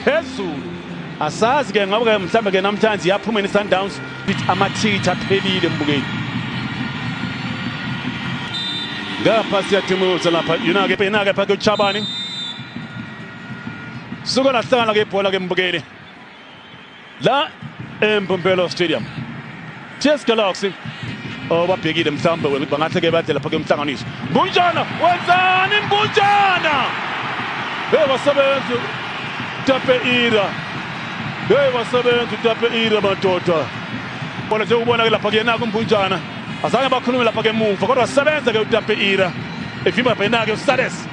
phezulu asazi ke ngoba mhlambe ke namhlanje yaphuma iSundowns bithi amathikithi aphelile mbukeli ngapha siyathumuza lapha yona-ke phela ke uChabani suka lahlangana ke ibhola ke mbukeli la eMbombela Stadium. TS Galaxy babhekile mhlawumbe ukuthi bangathi ke badle lapha ke umhlanganiso. Mbunjana wenzani Mbunjana? Wasebenza Tape Ira. Wasebenza Tape Ira madoda. Bona nje ubona ke lapha ke yena kuMbunjana. Azange bakhulume lapha ke emuva kodwa wasebenza ke uTape Ira. Efimba phela ke uSades.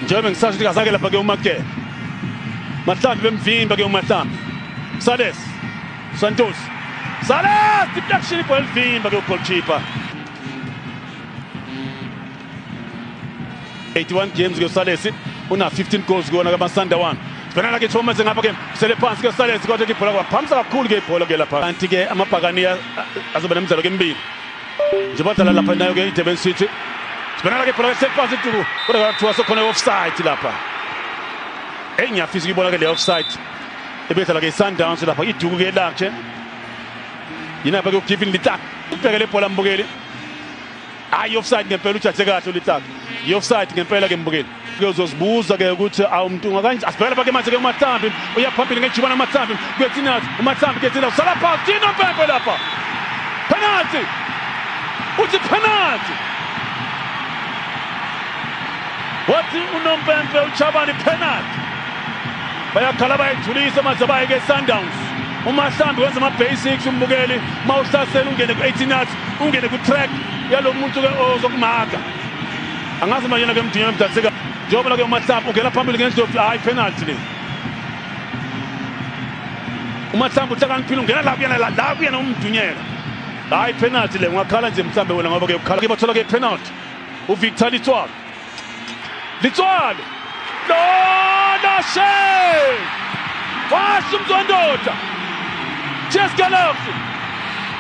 Njengoba ngisasho ukuthi azake lapha ke uMake. Mahlambi bemvimba ke uMahlambi. Sades Santos Sades deflection ibhola elivimba ke ugoalkeeper 81 games ke Sades una 15 goals kuona ke Sandawana Sibonana ke Thomas ngapha ke sele phansi ke Sades kodwa ke ibhola kwaphamisa kakhulu ke ibhola ke lapha kanti ke amabhakani azoba nemizalo ke emibili nje badlala lapha nayo ke iDurban City Sibonana ke ibhola ke sephansi tuku kodwa kuthiwa sokhona offside lapha ngiyafisa ukubona ke le offside ebethala ke Sundowns lapha iduku ke lakhe yina bake uGiven Litaka ubheke le bhola mbukeli hayi offside ngempela ujaje kahle uLitaka i-offside ngempela ke mbukeli kuzozibuza ke ukuthi awumuntu ngakanje asibhekela bake manje ke uMahlambi uyaphambili ngejibana uMahlambi kwethinathi uMahlambi kethina usala phansi Tino Mpempe lapha penalty uthi penalty wathi uNompempe uChabani penalty bayakhala bayithulisa manje baye ke Sundowns uMahlambi wenza ama basics umbukeli mawuhlasela ungene ku18 yards ungene ku track yalo muntu ke ozokumaka angazi manje ke mdinyana mdatseka njengoba ke uMahlambi ungena phambili ngendlovu hayi penalty le uMahlambi uhlakaniphile ungena la kuyena umdunyela hayi penalty le ungakhala nje mhlambe wena ngoba ke ukhala ke bathola ke penalty uVictor Litswalo Nashe! Washo umzwandoda! TS Galaxy!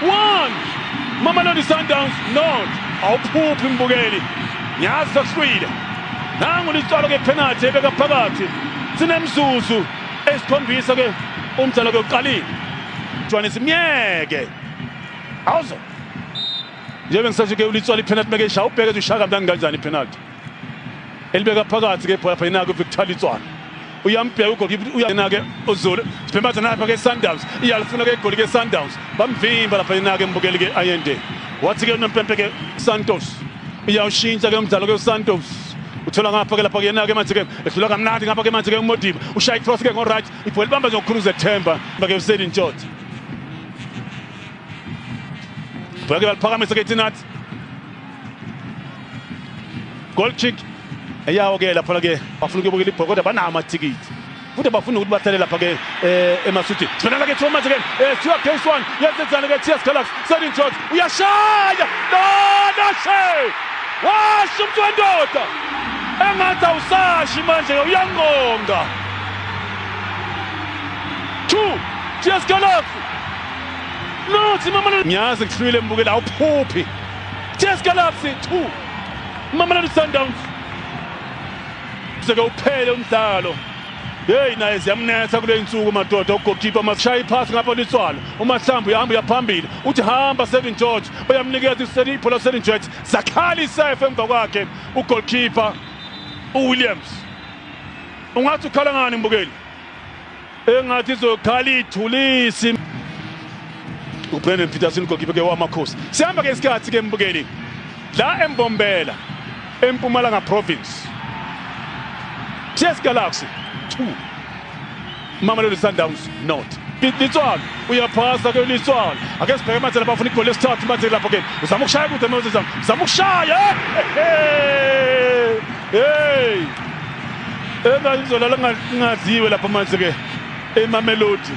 1! Mamelodi Sundowns, not! Awuphuphi mbukeli! Ngiyazi sakuswile! Nangu Litswalo ke penalty ebeka phakathi. Sinemzuzu esikhombisa ke umdlalo ke uqalile. Johannes Mnyeke! Awuzo! Njengoba ngisasho ke uLitswalo ipenalty meke shaya ubheke ukuthi ushaka mntani kanjani ipenalty. Elibeka phakathi ke ibhola phela ku Victor Litswalo uyambheka ugoalkeeper uyana ke uZulu siphembaza lapha ke Sundowns iyalifuna ke igoli ke Sundowns bamvimba lapha yena ke mbukeli ke ayende wathi ke uNompempe ke Santos uyawushintsha ke umdlalo ke uSantos uthola ngapha ke lapha ke yena ke manje ke ehlula kamnandi ngapha ke manje ke uModiba ushaya cross ke ngo right ibhola libamba nje uCruise Themba ke uSedin George bheke baliphakamisa ke Tinathi goal kick eyawo ke lapha ke bafuna ukubukela ibhola kodwa banama amathikithi futhi bafuna ukuthi bahlale lapha ke eMasuthi sibonana ke Thomas ke siya case 1 yenzenzana ke TS Galaxy Sedin George uyashaya Nashe washo umzwandoda engathi awusashi manje uyangonga 2 TS Galaxy no Mamelodi ngiyazi kuhlwile mbukela awuphuphi TS Galaxy 2 Mamelodi Sundowns seke uphele umdlalo hey naye siyamnetha kule insuku madoda ugoalkeeper masishaya iphasi ngapha Litswalo uMahlambi uyahamba uyaphambili uthi hamba Sedin George bayamnikeza iSedin ibhola Sedin George zakhali safe emva kwakhe ugoalkeeper uWilliams ungathi ukhala ngani mbukeli engathi izokhala ithulisi uBrandon Peterson ugoalkeeper ke wamakhosi sihamba ke isikhathi ke mbukeli la eMbombela eMpumalanga province TS Galaxy 2 Mamelodi Sundowns not Litswalo uyaphasa ke Litswalo ake sibheke manje lapha ufuna igoli lesithathu manje lapha ke uzama ukushaya kude manje uzama ukushaya hey engazolala ngadliwe lapha manje ke eMamelodi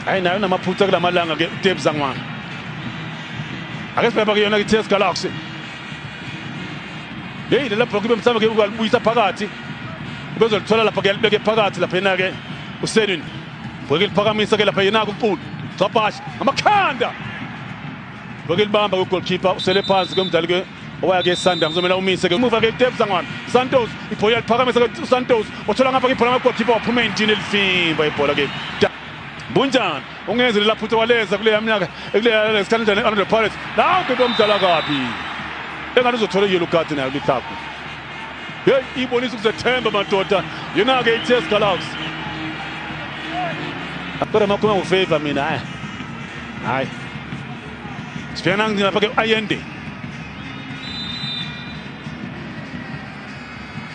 hayi nayo namaphutha kulamalanga ke Debs Angwana ake sibheke ke yona ke TS Galaxy hey la block bemsama ke ukubuyisa phakathi bezolithola lapha ke libeke phakathi lapha yena ke uSedin bheke liphakamisa ke lapha yena kuPulu Xabashi amakhanda bheke libamba ku goalkeeper usele phansi ke umdlali ke owake Sundowns uzomela umise ke umuva ke Debs angwana Santos ibhola liphakamisa ke Santos othola ngapha ke ibhola ngagolkipa waphuma endini elifimba ibhola ke Bunjani ungenzile lapho uthwaleza kule yaminyaka ekule Scandinavian Under Pirates la ke omdala kabi engathi uzothola yellow card nayo lithaphu hey ibonisa ukuzethemba madoda yena ke iTS Galaxy kodwa makhuma ufavor mina hayi sifana ngapha ke Ayende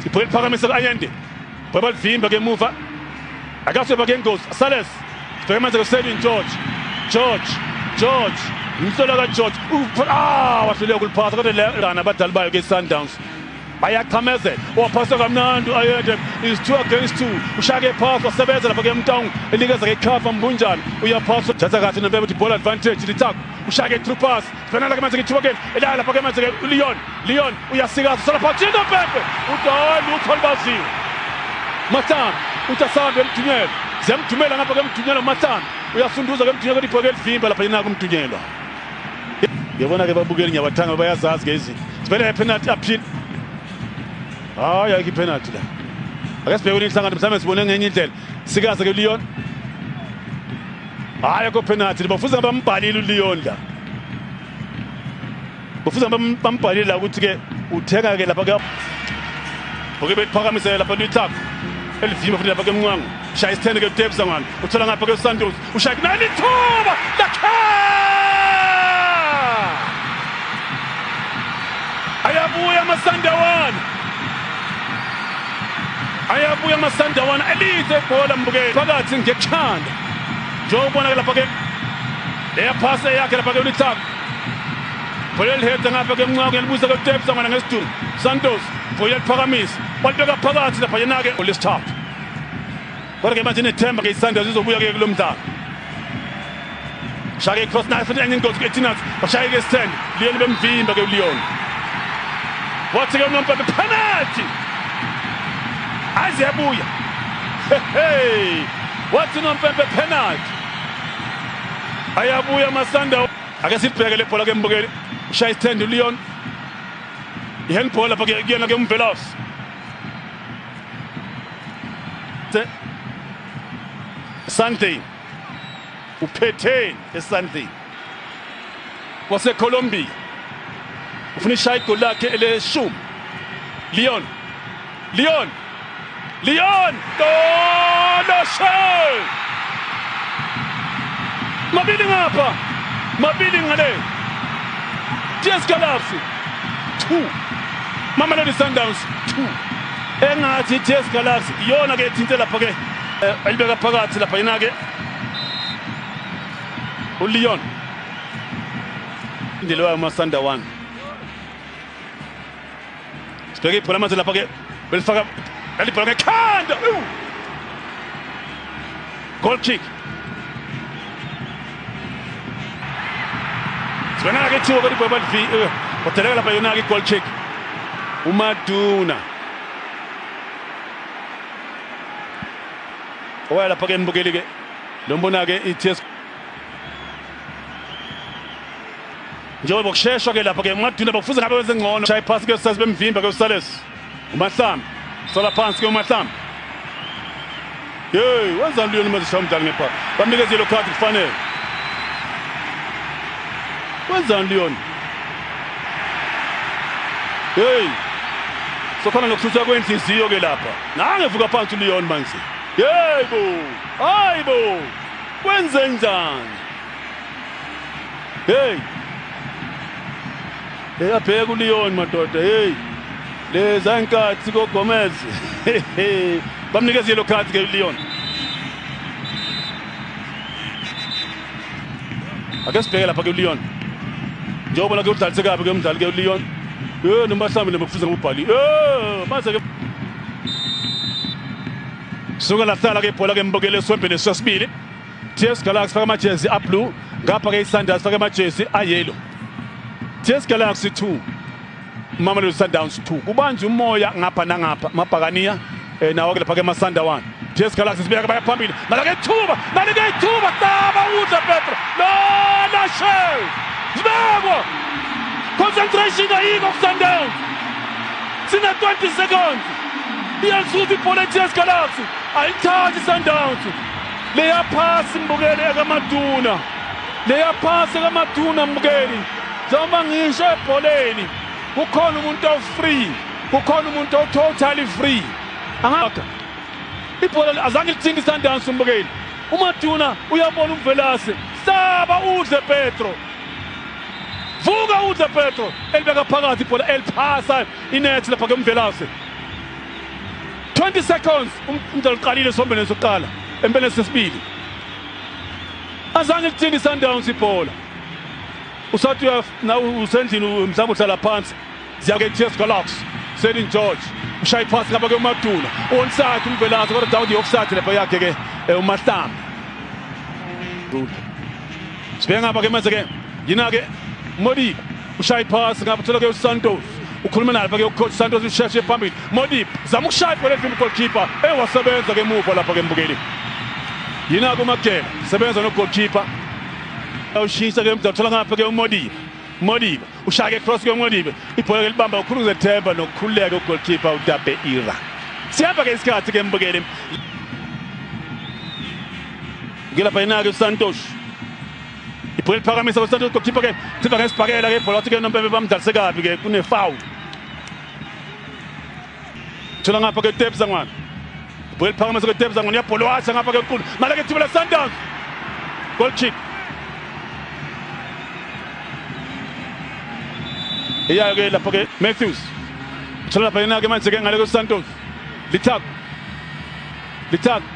ibhola liphakamisa ke Ayende bhola livimba ke emuva akaseba ke Ngozi Sales Femans ke Stadium George umhlola ka George wahluleka kuliphatha kodwa lana abadali bayo ke Sundowns bayaqhamezela waphasa kamnandi Ayende is 2 against 2 ushake pass wasebenza lapha ke Mtong elikeza ke cover Mbunjani uyaphasa thatha kahle nempela ukuthi ball advantage lithako ushake through pass fanele ke manje ke 2 again elala lapha ke manje ke Leon uyasika sola phathina Pepe udala utholbaziwe Matan utasambe emthunyelo ziyamthumela ngapha ke Mthunyelwa Matana uyasunduza ke Mthunyelwa kodwa ibhola elivimba lapha yena kumthunyelwa yabona ke babukeli ngiyabathanga bayazazi ke izinto sibele penalty appeal hayi penalty la ake sibheke inhlangano mhlawumbe sibone ngenye indlela sikaze ke Leon hayi ko penalty bafuza ngabambhalile uLeon la bafuza ngabambhalile la ukuthi ke uthenga ke lapha ke boke betphakamisela lapha lithako elivimba futhi lapha ke Mnqwangu shaya isithende ke Debs angwana uthola ngapha ke Santos ushaya nali thuba lakha ayabuya amaSundawana elithe ibhola mbukeli phakathi ngekhanda njengobona ke lapha ke leya pass yakhe lapha ke ulithako bhola lihedza ngapha ke Mnqwangu yalibusa ke Debs angwana ngesidumbu Santos bhola liphakamisa balibeka phakathi lapha yena ke olesithathu kodwa ke manje nethemba ke iSundowns izobuya ke kulomdlalo shake cross nayo futhi enye ingozi ke Tinas bashaya ke stand Leon bemvimba ke Leon wathi ke uNompempe penalty aziyabuya hey wathi uNompempe penalty ayabuya amaSundowns ake sibheke le bhola ke mbukeli ushaya stand Leon ihandball lapha ke kuyena ke umvelosi Sunday uphethe eSunday wase Colombia ufuna ishaya igoli lakhe eleshumi Leon no shot mabili ngale TS Galaxy 2 Mamelodi Sundowns 2 engathi TS Galaxy iyona ke ethinte lapha ke elibeka phakathi lapha yena ke uLeon indelo yaMaSundawana sibheke ibhola manje lapha ke belifaka elibhola ngekhanda goal kick sibona ke thiwa kodwa ibhola batheleka lapha yona ke goal kick uMaduna owela lapha ke mbukeli ke lo mbona ke iTS njengoba kusheshwa ke lapha ke Maduna bakufuza ngabe wenze ngcono shaya pass ke Sales bemvimba ke uSales uMahlambi sola phansi ke uMahlambi hey wenza Leon manje shamdlali ngepha bamnikeza yellow card kufanele wenza Leon hey sokhona nokuthutha kwenhliziyo ke lapha nangevuka phansi uLeon manje hayibo kwenze njani hey abheka uLeon madoda hey leza inkathi ko Gomez bamnikeza yellow card ke uLeon ake sibheke lapha ke uLeon njengoba ke udlalise kabi ke umdlali ke uLeon noMahlambi nebakufuza ngubhali manje ke suka lahlala ke ibhola ke mbukele eswembeni sesibili TS Galaxy faka amajezi ablue ngapha ke iSundowns faka amajezi ayellow TS Galaxy 2 Mamelodi Sundowns 2 kubanje umoya ngapha nangapha mabhakaniya nawo ke lapha ke amaSundawana TS Galaxy sibeka baya phambili nalake ithuba taba udla Petro no shell sibekwa concentration ayikho ku Sundowns. Sina 20 seconds. Iyasuka ibhola eTS Galaxy. Ayithathi Sundowns. Leya pass Mbukeli kaMaduna. Leya pass kaMaduna Mbukeli. Njengoba ngisho ebholeni kukhona umuntu o-free, kukhona umuntu o-totally free. Angaka ibhola azange lithinge Sundowns Mbukeli. uMaduna uyabona uMvelase, saba udle Petro. Vuka udle Petro, elibeka phakathi ibhola eliphasa inet lapha keMvelase. 20 seconds umdlalo uqalile sombeni lesokuqala, empeleni sesibili. Azange lithinge Sundowns ibhola. Usathi na usendlini mhlawumbe uhlala phansi ziyake eTS Galaxy St George ushaya iphasi ngapha keMaduna onside uMvelase kodwa Dawudi offside lapha yakhe ke uMahlambi sibeka ngapha ke manje ke yina ke Modiba ushaya iphasi ngapha thola ke uSantos ukhuluma naye lapha ke ucoach Santos usheshe phambili Modiba zama ukushaya ibhola ethi goalkeeper wasebenza ke emuva lapha ke Mbukeli yina ke uMagela sebenza no goalkeeper ushisa ke mdlalo thola ngapha ke uModiba ushaya ke cross ke uModiba ibhola ke libamba ukhuluze Themba nokukhuleka ugoalkeeper uDabe Ira siyapha ke isikhathi ke Mbukeli ngilapha yena ke Santos ibhola liphakamisa uSantos goalkeeper ke thiba ke sibhakela ke ibhola wathi ke noMpembe bamdlalise kabi ke kune foul thola ngapha ke Tebza ngwana ibhola liphakamisa ke Tebza ngwana yabhola washa ngapha ke enkulu mala ke thiba la Sundowns goal kick. Iya ke lapha ke Matthews. Thola lapha yena ke manje ke ngale ke Santos. Lithak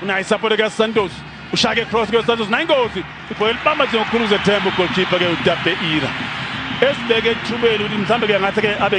unayi support ke Santos. Ushaya ke cross ke Santos 9 goals. Ibhola libamba nje ngokukhuluza Themba goalkeeper ke uDabe Ira. Esibeke ethubeni ukuthi mhlambe ke ngathi ke abe